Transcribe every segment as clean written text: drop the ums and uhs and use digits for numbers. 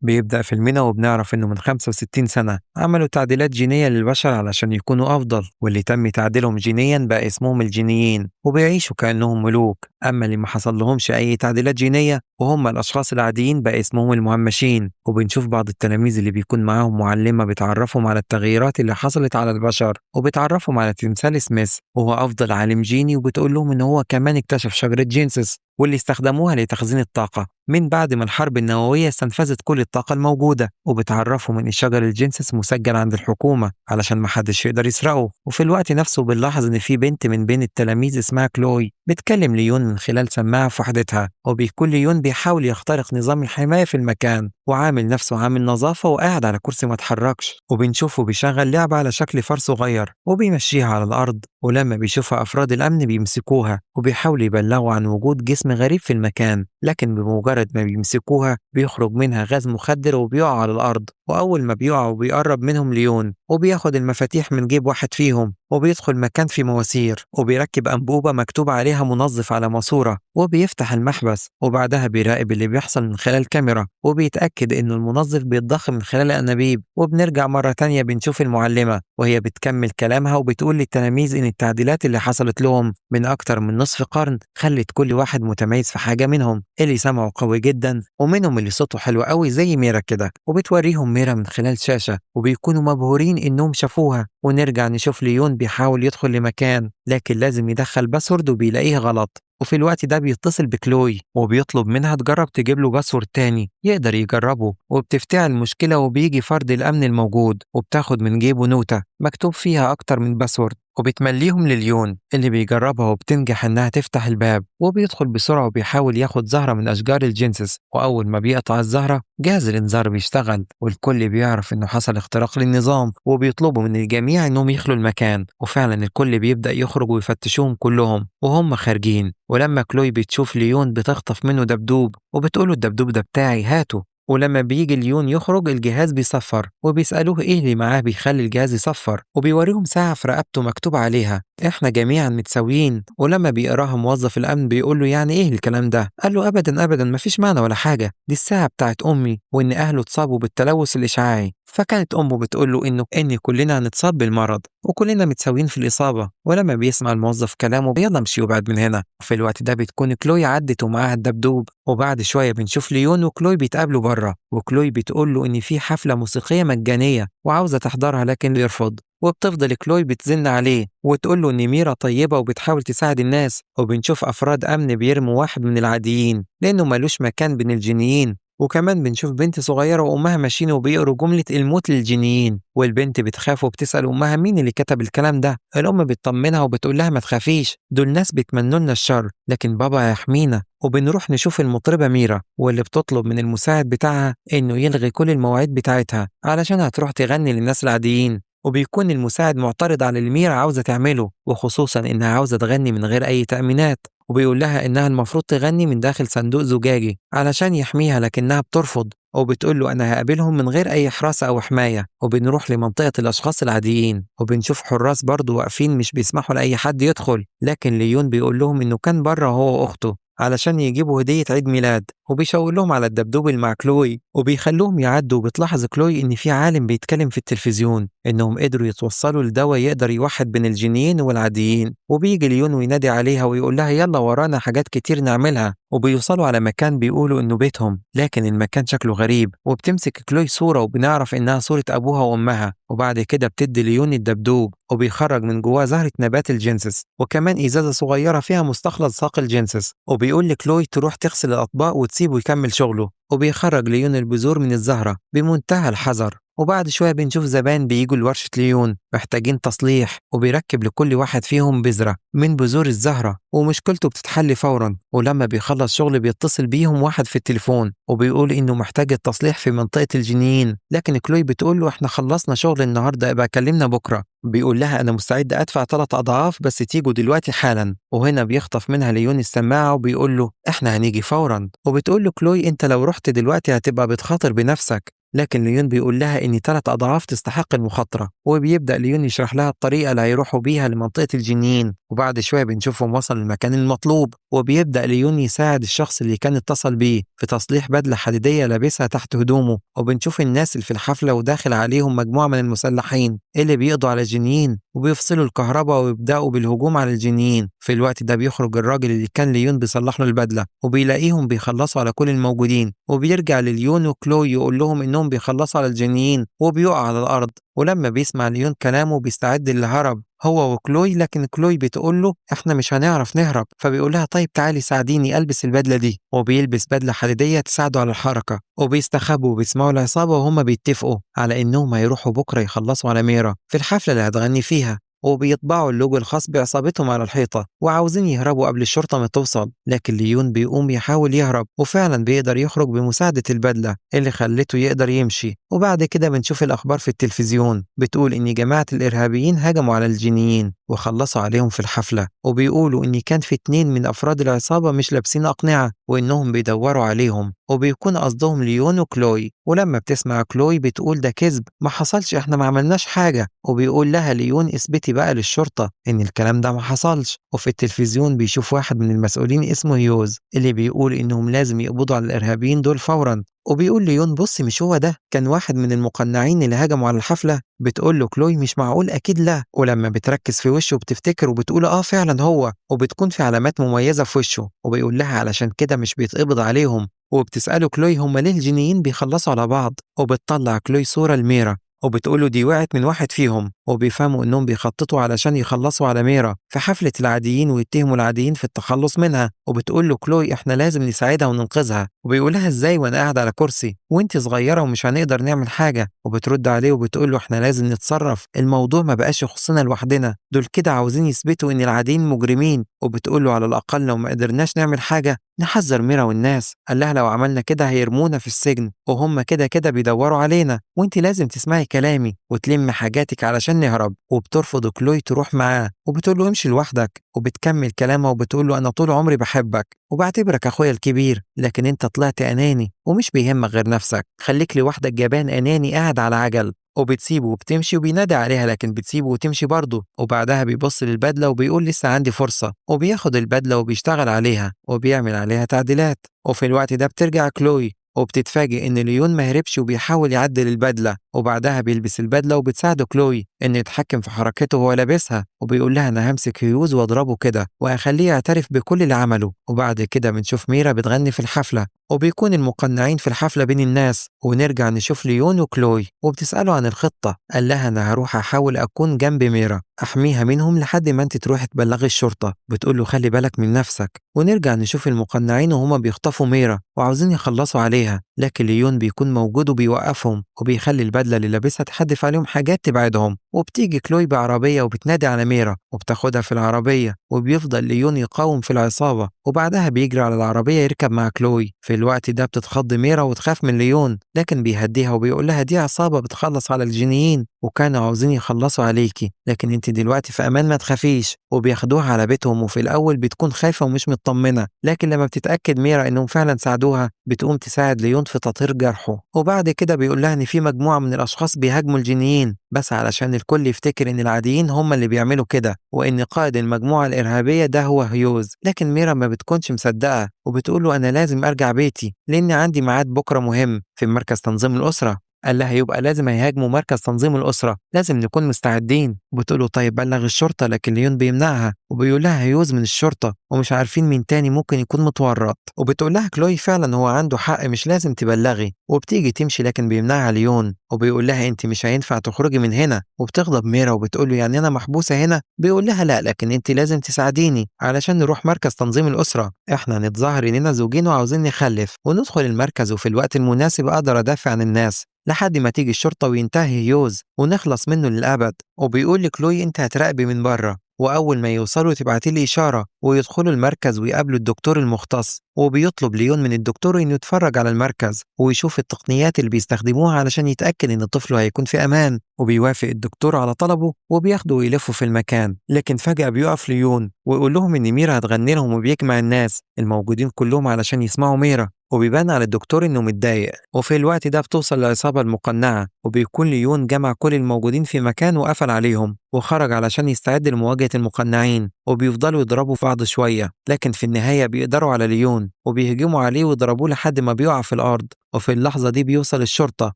بيبدأ فيلمنا وبنعرف إنه من 65 سنة عملوا تعديلات جينية للبشر علشان يكونوا أفضل، واللي تم تعديلهم جينيا بقى اسمهم الجينيين وبيعيشوا كأنهم ملوك. أما اللي ما حصل لهمش أي تعديلات جينية وهم الأشخاص العاديين بقى اسمهم المهمشين. وبنشوف بعض التلاميذ اللي بيكون معاهم معلمة بتعرفهم على التغييرات اللي حصلت على البشر، وبتعرفهم على تمثال سميث وهو أفضل عالم جيني، وبتقول لهم إن هو كمان اكتشف شجرة جينسيس واللي استخدموها لتخزين الطاقة من بعد ما الحرب النووية استنفذت كل الطاقة الموجودة. وبتعرفهم إن شجر الجينسيس مسجل عند الحكومة علشان محدش يقدر يسرقه. وفي الوقت نفسه بنلاحظ إن في بنت من بين التلاميذ اسمها كلوي بتكلم ليون من خلال سماعة في وحدتها، وبيكون ليون بيحاول يخترق نظام الحماية في المكان وعامل نفسه عامل نظافة وقاعد على كرسي ما اتحركش. وبنشوفه بيشغل لعبة على شكل فار صغير وبيمشيها على الأرض، ولما بيشوفها أفراد الأمن بيمسكوها وبيحاولوا يبلغوا عن وجود جسم غريب في المكان، لكن بمجرد ما بيمسكوها بيخرج منها غاز مخدر وبيقع على الأرض. وأول ما بيقع وبيقرب منهم ليون وبياخد المفاتيح من جيب واحد فيهم وبيدخل مكان فيه مواسير وبيركب أنبوبة مكتوب عليها منظف على ماسورة وبيفتح المحبس، وبعدها بيراقب اللي بيحصل من خلال كاميرا وبيتأكد إن المنظف بيتضخ من خلال الأنابيب. وبنرجع مرة تانية بنشوف المعلمة وهي بتكمل كلامها وبتقول للتلاميذ إن التعديلات اللي حصلت لهم من أكتر من نصف قرن خلت كل واحد متميز في حاجة منهم. اللي سمعه قوي جدا ومنهم اللي صوته حلو قوي زي ميرا كده، وبتوريهم ميرا من خلال شاشة وبيكونوا مبهورين إنهم شافوها. ونرجع نشوف ليون بيحاول يدخل لمكان لكن لازم يدخل باسورد وبيلاقيه غلط. وفي الوقت ده بيتصل بكلوي وبيطلب منها تجرب تجيب له باسورد تاني يقدر يجربه، وبتفتعل المشكلة وبيجي فرد الأمن الموجود وبتاخد من جيبه نوتة مكتوب فيها أكتر من باسورد وبتمليهم لليون اللي بيجربها وبتنجح إنها تفتح الباب. وبيدخل بسرعة وبيحاول ياخد زهرة من أشجار الجينسيس، وأول ما بيقطع الزهرة جهاز الإنذار بيشتغل والكل بيعرف إنه حصل اختراق للنظام، وبيطلبوا من الجميع إنهم يخلوا المكان. وفعلا الكل بيبدأ يخرج ويفتشوهم كلهم وهم خارجين. ولما كلوي بتشوف ليون بتخطف منه دبدوب وبتقوله الدبدوب ده بتاعي هاته. ولما بيجي ليون يخرج الجهاز بيصفر وبيسألوه ايه اللي معاه بيخلي الجهاز يصفر، وبيوريهم ساعة في رقبته مكتوب عليها احنا جميعا متساويين. ولما بيقراها موظف الأمن بيقول له يعني ايه الكلام ده؟ قال له ابدا ابدا مفيش معنى ولا حاجة، دي الساعة بتاعت امي وان اهله اتصابوا بالتلوث الاشعاعي. فكانت امه بتقول له ان كلنا هنتصاب بالمرض وكلنا متساويين في الإصابة. ولما بيسمع الموظف كلامه يلا امشي وابعد من هنا. في الوقت ده بتكون كلوي عدت ومعاها الدبدوب. وبعد شوية بنشوف ليون وكلوي بيتقابلوا بره، وكلوي بتقول له إن في حفلة موسيقية مجانية وعاوزة تحضرها لكن بيرفض. وبتفضل كلوي بتزن عليه وتقول له إن ميرا طيبة وبتحاول تساعد الناس. وبنشوف أفراد أمن بيرموا واحد من العاديين لأنه ملوش مكان بين الجينيين. وكمان بنشوف بنت صغيرة وأمها ماشيين وبيقروا جملة الموت للجينيين، والبنت بتخاف وبتسأل أمها مين اللي كتب الكلام ده. الأم بتطمنها وبتقول لها ما تخافيش، دول ناس بيتمنوا لنا الشر لكن بابا هيحمينا. وبنروح نشوف المطربة ميرا واللي بتطلب من المساعد بتاعها إنه يلغي كل المواعيد بتاعتها علشان هتروح تغني للناس العاديين. وبيكون المساعد معترض على اللي ميرا عاوزة تعمله، وخصوصا إنها عاوزة تغني من غير أي تأمينات، وبيقول لها إنها المفروض تغني من داخل صندوق زجاجي علشان يحميها لكنها بترفض. وبتقول له أنا هقابلهم من غير أي حراسة أو حماية. وبنروح لمنطقة الأشخاص العاديين وبنشوف حراس برضو واقفين مش بيسمحوا لأي حد يدخل، لكن ليون بيقول لهم إنه كان بره هو وأخته علشان يجيبوا هدية عيد ميلاد، وبيشاور لهم على الدبدوب اللي مع كلوي وبيخلوهم يعدوا. وبتلاحظ كلوي إن في عالم بيتكلم في التلفزيون إنهم قدروا يتوصلوا لدواء يقدر يوحد بين الجينيين والعاديين. وبيجي ليون وينادي عليها ويقول لها يلا ورانا حاجات كتير نعملها. وبيوصلوا على مكان بيقولوا إنه بيتهم لكن المكان شكله غريب، وبتمسك كلوي صورة وبنعرف إنها صورة أبوها وأمها. وبعد كده بتدي ليون الدبدوب وبيخرج من جواه زهرة نبات الجينسس وكمان إزازة صغيرة فيها مستخلص ساق الجينسس، وبيقول لكلوي تروح تغسل الأطباق وتسيبه يكمل شغله. وبيخرج ليون البذور من الزهرة بمنتهى الحذر. وبعد شوية بنشوف زبائن بيجوا لورشة ليون محتاجين تصليح، وبيركب لكل واحد فيهم بذرة من بذور الزهرة ومشكلته بتتحل فورا. ولما بيخلص شغل بيتصل بيهم واحد في التليفون وبيقول إنه محتاج التصليح في منطقة الجنيين، لكن كلوي بتقول له إحنا خلصنا شغل النهاردة ابقى كلمنا بكرة. بيقول لها أنا مستعد أدفع 3 أضعاف بس تيجوا دلوقتي حالا. وهنا بيخطف منها ليون السماعة وبيقول له إحنا هنيجي فورا. وبتقول له كلوي أنت لو رحت دلوقتي هتبقى بتخاطر بنفسك لكن ليون بيقول لها إن 3 أضعاف تستحق المخاطرة، وبيبدأ ليون يشرح لها الطريقة اللي هيروحوا بيها لمنطقة الجنيين. وبعد شوية بنشوفهم وصل المكان المطلوب، وبيبدأ ليون يساعد الشخص اللي كان اتصل بيه في تصليح بدلة حديدية لابسها تحت هدومه. وبنشوف الناس اللي في الحفلة وداخل عليهم مجموعة من المسلحين اللي بيقضوا على الجنيين وبيفصلوا الكهرباء ويبدأوا بالهجوم على الجنيين. في الوقت ده بيخرج الراجل اللي كان ليون بيصلح له البدلة، وبيلاقيهم بيخلصوا على كل الموجودين، وبيرجع لليون وكلوي يقول لهم إنهم بيخلصوا على الجنيين، وبيقع على الأرض. ولما بيسمع ليون كلامه بيستعد للهرب هو وكلوي، لكن كلوي بتقول له احنا مش هنعرف نهرب. فبيقول لها طيب تعالي ساعديني البس البدله دي، وبيلبس بدله حديديه تساعده على الحركه. وبيستخبوا وبيسمعوا العصابه وهم بيتفقوا على انهم هيروحوا بكره يخلصوا على ميرا في الحفله اللي هتغني فيها، وبيطبعوا اللوجو الخاص بعصابتهم على الحيطة وعاوزين يهربوا قبل الشرطة ما توصل. لكن ليون بيقوم يحاول يهرب، وفعلا بيقدر يخرج بمساعدة البدلة اللي خلته يقدر يمشي. وبعد كده بنشوف الأخبار في التلفزيون بتقول إن جماعة الإرهابيين هجموا على الجنيين وخلصوا عليهم في الحفلة، وبيقولوا إن كان في 2 من أفراد العصابة مش لابسين أقنعة وإنهم بيدوروا عليهم، وبيكون قصدهم ليون وكلوي. ولما بتسمع كلوي بتقول ده كذب، ما حصلش، احنا ما عملناش حاجة. وبيقول لها ليون اثبتي بقى للشرطة ان الكلام ده ما حصلش. وفي التلفزيون بيشوف واحد من المسؤولين اسمه هيوز اللي بيقول انهم لازم يقبضوا على الارهابيين دول فورا. وبيقول ليون بصي مش هو ده كان واحد من المقنعين اللي هجموا على الحفلة؟ بتقول له كلوي مش معقول أكيد لا. ولما بتركز في وشه بتفتكر وبتقول فعلا هو، وبتكون في علامات مميزة في وشه. وبيقول لها علشان كده مش بيتقبض عليهم. وبتسأله كلوي هم ليه الجنيين بيخلصوا على بعض؟ وبتطلع كلوي صورة لميرا وبتقوله دي وقعت من واحد فيهم، وبيفهموا انهم بيخططوا علشان يخلصوا على ميرا في حفلة العاديين ويتهموا العاديين في التخلص منها. وبتقول له كلوي احنا لازم نساعدها وننقذها. وبيقولها ازاي وانا قاعد على كرسي وانت صغيرة ومش هنقدر نعمل حاجة؟ وبترد عليه وبتقول له احنا لازم نتصرف، الموضوع ما بقاش يخصنا لوحدنا، دول كده عاوزين يثبتوا ان العاديين مجرمين. وبتقول له على الاقل لو ما قدرناش نعمل حاجة نحذر ميرا والناس. قال لها لو عملنا كده هيرمونا في السجن وهم كده كده بيدوروا علينا، وانت لازم تسمعي كلامي وتلم حاجاتك علشان نهرب. وبترفض كلوي تروح معاه وبتقول له امشي لوحدك. وبتكمل كلامها وبتقول له انا طول عمري بحبك وبعتبرك اخويا الكبير، لكن انت طلعت اناني ومش بيهمك غير نفسك، خليك لوحدك جبان اناني قاعد على عجل. وبتسيبه وبتمشي وبينادي عليها لكن بتسيبه وتمشي برضه. وبعدها بيبص للبدلة وبيقول لسه عندي فرصة، وبياخد البدلة وبيشتغل عليها وبيعمل عليها تعديلات. وفي الوقت ده بترجع كلوي وبتتفاجئ إن ليون ما هربش وبيحاول يعدل البدلة. وبعدها بيلبس البدلة وبتساعده كلوي إنه يتحكم في حركته وهو لابسها، وبيقول لها أنا همسك هيوز وأضربه كده وأخليه يعترف بكل اللي عمله. وبعد كده بنشوف ميرا بتغني في الحفلة وبيكون المقنعين في الحفلة بين الناس. ونرجع نشوف ليون وكلوي وبتسأله عن الخطة. قال لها أنا هروح أحاول أكون جنب ميرا أحميها منهم لحد ما أنت تروحي تبلغي الشرطة. بتقول له خلي بالك من نفسك. ونرجع نشوف المقنعين وهما بيخطفوا ميرا وعاوزين يخلصوا عليها، لكن ليون بيكون موجود وبيوقفهم وبيخلي البدلة اللي لابسها تحدف عليهم حاجات تبعدهم. وبتيجي كلوي بعربية وبتنادي على ميرا وبتاخدها في العربية، وبيفضل ليون يقاوم في العصابة وبعدها بيجري على العربية يركب مع كلوي. في الوقت ده بتتخض ميرا وتخاف من ليون، لكن بيهديها وبيقول لها دي عصابة بتخلص على الجنيين وكانوا عاوزين يخلصوا عليكي، لكن انت دلوقتي في امان ما تخافيش. وبياخدوها على بيتهم، وفي الاول بتكون خايفة ومش مطمنة، لكن لما بتتأكد ميرا انهم فعلا ساعدوها بتقوم تساعد ليون في تطهير جرحه. وبعد كده بيقول لها ان في مجموعة من الاشخاص بيهاجموا الجنيين بس علشان الكل يفتكر ان العاديين هم اللي بيعملوا كده وان قائد المجموعة الارهابية ده هو هيوز. لكن ميرا ما بتكونش مصدقة وبتقول له انا لازم ارجع بيتي لان عندي ميعاد بكرة مهم في مركز تنظيم الاسرة. قال لها يبقى لازم هيهاجموا مركز تنظيم الأسرة، لازم نكون مستعدين. وبتقوله طيب بلغ الشرطة، لكن ليون بيمنعها وبيقول لها هيوز من الشرطة ومش عارفين مين تاني ممكن يكون متورط. وبتقول لها كلوي فعلا هو عنده حق مش لازم تبلغي. وبتيجي تمشي لكن بيمنعها ليون وبيقول لها انت مش هينفع تخرجي من هنا. وبتغضب ميرا وبتقول له يعني انا محبوسة هنا؟ بيقول لها لا، لكن انت لازم تساعديني علشان نروح مركز تنظيم الأسرة، احنا نتظاهر اننا زوجين وعاوزين نخلف وندخل المركز وفي الوقت المناسب اقدر ادافع عن الناس لحد ما تيجي الشرطة وينتهي هيوز ونخلص منه للأبد. وبيقول لكلوي انت هتراقبي من بره، وأول ما يوصلوا تبعتي لي إشارة ويدخلوا المركز ويقابلوا الدكتور المختص وبيطلب ليون من الدكتور إنه يتفرج على المركز ويشوف التقنيات اللي بيستخدموها علشان يتأكد إن طفله هيكون في أمان، وبيوافق الدكتور على طلبه وبياخده ويلفوا في المكان. لكن فجأة بيقف ليون ويقول لهم إن ميرا هتغني لهم وبيجمع الناس الموجودين كلهم علشان يسمعوا ميرا، وبيبان على الدكتور إنه متضايق. وفي الوقت ده بتوصل العصابة المقنعة وبيكون ليون جمع كل الموجودين في مكان وقفل عليهم وخرج علشان يستعد لمواجهة المقنعين، وبيفضلوا يضربوا في بعض شوية لكن في النهاية بيقدروا على ليون وبيهجموا عليه ويضربوه لحد ما بيقع في الأرض. وفي اللحظة دي بيوصل الشرطة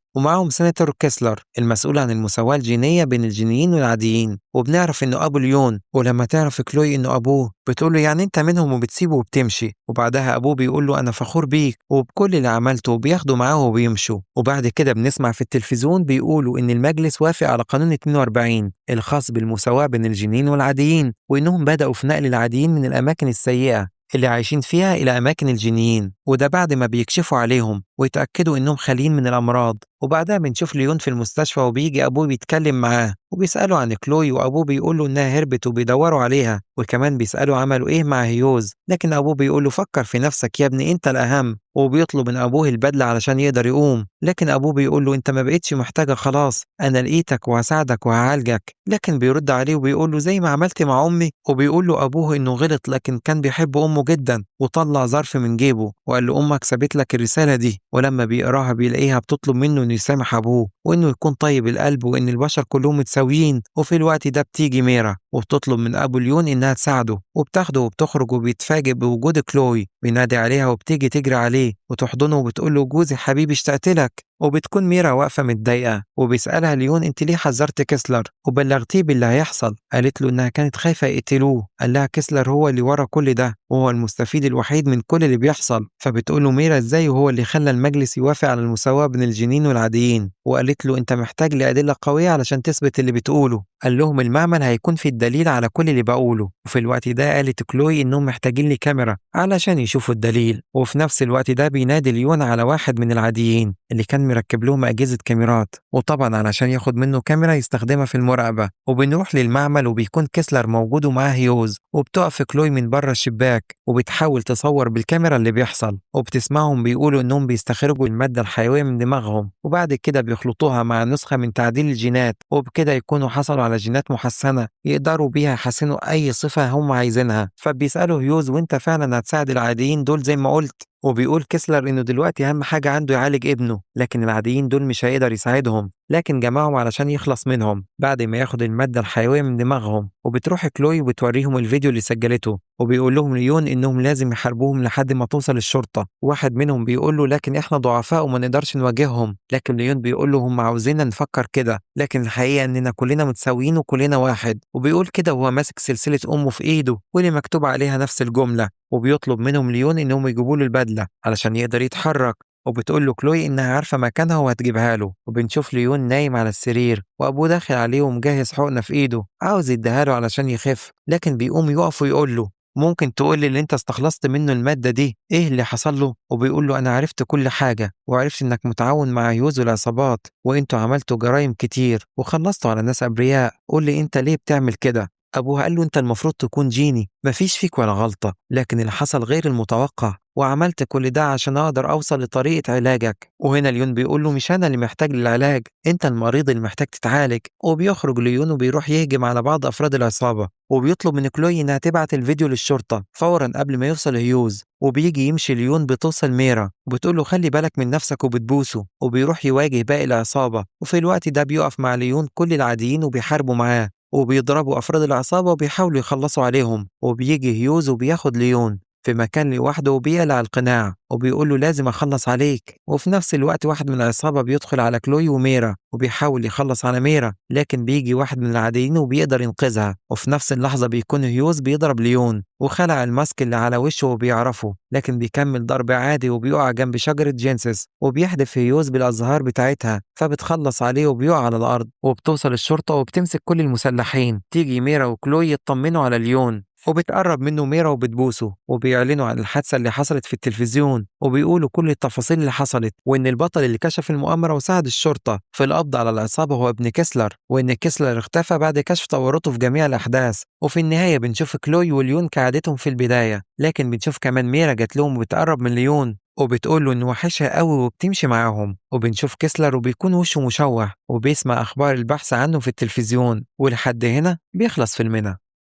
ومعاهم سيناتور كيسلر المسؤول عن المساواة الجينية بين الجينيين والعاديين، وبنعرف إنه أبو ليون. ولما تعرف كلوي إنه أبوه بتقوله يعني أنت منهم وبتسيبه وبتمشي. وبعدها أبوه بيقوله أنا فخور بيك وبكل اللي عملته، وبياخده معاه وبيمشوا. وبعد كده بنسمع في التلفزيون بيقولوا إن المجلس وافق على قانون 42 الخاص بالمساواة بين الجينيين والعاديين، وإنهم بدأوا في نقل العاديين من الأماكن السيئة اللي عايشين فيها إلى أماكن الجينيين، وده بعد ما بيكشفوا عليهم ويتأكدوا إنهم خاليين من الأمراض. وبعدها بنشوف ليون في المستشفى وبيجي أبوه بيتكلم معاه وبيسأله عن كلوي، وأبوه بيقوله إنها هربت وبيدوروا عليها، وكمان بيسأله عملوا إيه مع هيوز. لكن أبوه بيقوله فكر في نفسك يا ابني أنت الأهم، وبيطلب من أبوه البدلة علشان يقدر يقوم. لكن أبوه بيقوله أنت ما بقتش محتاجة خلاص، أنا لقيتك وهساعدك وهعالجك. لكن بيرد عليه وبيقوله زي ما عملت مع أمي. وبيقوله أبوه إنه غلط لكن كان بيحب أمه جدا، وطلع ظرف من جيبه وقال له أمك سابت لك الرسالة دي. ولما بيقراها بيلاقيها بتطلب منه إنه يسامح أبوه وإنه يكون طيب القلب وإن البشر كلهم متساويين. وفي الوقت ده بتيجي ميرا وبتطلب من أبو ليون إنها تساعده، وبتاخده وبتخرج وبيتفاجئ بوجود كلوي. بينادي عليها وبتيجي تجري عليه وتحضنه وبتقول له جوزي حبيبي اشتقت لك. وبتكون ميرا واقفة متضايقة وبيسألها ليون انت ليه حذرت كيسلر وبلغتيه باللي هيحصل؟ قالت له انها كانت خايفة يقتلوه. قال لها كيسلر هو اللي ورا كل ده وهو المستفيد الوحيد من كل اللي بيحصل. فبتقول له ميرا ازاي وهو اللي خلى المجلس يوافق على المساواة بين الجنين والعاديين. وقالت له انت محتاج لأدلة قوية علشان تثبت اللي بتقوله. قال لهم المعمل هيكون في الدليل على كل اللي بقوله. وفي الوقت ده قالت كلوي انهم محتاجين لي كاميرا علشان يشوفوا الدليل. وفي نفس الوقت ده بينادي ليون على واحد من العاديين اللي كان مركب لهم أجهزة كاميرات، وطبعا علشان ياخد منه كاميرا يستخدمها في المراقبة. وبنروح للمعمل وبيكون كيسلر موجود ومعاه هيوز، وبتقف كلوي من بره الشباك وبتحاول تصور بالكاميرا اللي بيحصل، وبتسمعهم بيقولوا انهم بيستخرجوا المادة الحيوية من دماغهم وبعد كده بيخلطوها مع نسخة من تعديل الجينات، وبكده يكونوا حصلوا على جينات محسنة يقدروا بيها يحسنوا أي صفة هم عايزينها. فبيسألوا هيوز وانت فعلا هتساعد العاديين دول زي ما قلت؟ وبيقول كيسلر إنه دلوقتي أهم حاجة عنده يعالج ابنه، لكن العاديين دول مش هيقدر يساعدهم، لكن جمعهم علشان يخلص منهم بعد ما ياخد المادة الحيوية من دماغهم. وبتروح كلوي وبتوريهم الفيديو اللي سجلته، وبيقول لهم ليون إنهم لازم يحاربوهم لحد ما توصل الشرطة. واحد منهم بيقول له لكن إحنا ضعفاء وما نقدرش نواجههم، لكن ليون بيقول له هم عاوزيننا نفكر كده، لكن الحقيقة إننا كلنا متساويين وكلنا واحد. وبيقول كده وهو ماسك سلسلة أمه في إيده واللي مكتوب عليها نفس الجملة. وبيطلب منهم ليون إنهم يجيبوا له البدلة علشان يقدر يتحرك، وبتقول له كلوي إنها عارفة مكانها وهتجيبها له. وبنشوف ليون نايم على السرير وأبوه داخل عليه ومجهز حقنة في إيده عاوز يديها له علشان يخف، لكن بيقوم يقف ويقول له ممكن تقول لي اللي انت استخلصت منه المادة دي ايه اللي حصل له؟ وبيقول له انا عرفت كل حاجة وعرفت انك متعاون مع هيوز والعصابات وانتوا عملتوا جرائم كتير وخلصتوا على ناس ابرياء، قول لي انت ليه بتعمل كده؟ أبوها قال له أنت المفروض تكون جيني مفيش فيك ولا غلطة، لكن اللي حصل غير المتوقع وعملت كل ده عشان أقدر أوصل لطريقة علاجك. وهنا ليون بيقول له مش أنا اللي محتاج للعلاج، أنت المريض اللي محتاج تتعالج. وبيخرج ليون وبيروح يهجم على بعض أفراد العصابة، وبيطلب من كلوي إنها تبعت الفيديو للشرطة فورا قبل ما يوصل هيوز. وبيجي يمشي ليون بتوصل ميرا وبتقول له خلي بالك من نفسك وبتبوسه، وبيروح يواجه باقي العصابة. وفي الوقت ده بيقف مع ليون كل العاديين وبيحاربوا معاه وبيضربوا أفراد العصابة وبيحاولوا يخلصوا عليهم. وبيجي هيوز وبياخد ليون في مكان لوحده وبيقلع القناع وبيقول له لازم أخلص عليك. وفي نفس الوقت واحد من العصابة بيدخل على كلوي وميرا وبيحاول يخلص على ميرا، لكن بيجي واحد من العاديين وبيقدر ينقذها. وفي نفس اللحظة بيكون هيوز بيضرب ليون وخلع الماسك اللي على وشه وبيعرفه، لكن بيكمل ضرب عادي وبيقع جنب شجرة جينسيس وبيحدف هيوز بالأزهار بتاعتها فبتخلص عليه وبيقع على الأرض. وبتوصل الشرطة وبتمسك كل المسلحين. تيجي ميرا وكلوي يطمنوا على ليون وبتقرب منه ميرا وبتبوسه، وبيعلنوا عن الحادثة اللي حصلت في التلفزيون، وبيقولوا كل التفاصيل اللي حصلت، وإن البطل اللي كشف المؤامرة وساعد الشرطة في القبض على العصابة هو ابن كيسلر، وإن كيسلر اختفى بعد كشف تورطه في جميع الأحداث. وفي النهاية بنشوف كلوي وليون كعادتهم في البداية، لكن بنشوف كمان ميرا جات لهم وبتقرب من ليون وبتقول له إنه وحشها قوي وبتمشي معاهم. وبنشوف كيسلر وبيكون وشه مشوه وبيسمع أخبار البحث عنه في التلفزيون. ولحد هنا بيخلص فيلمنا.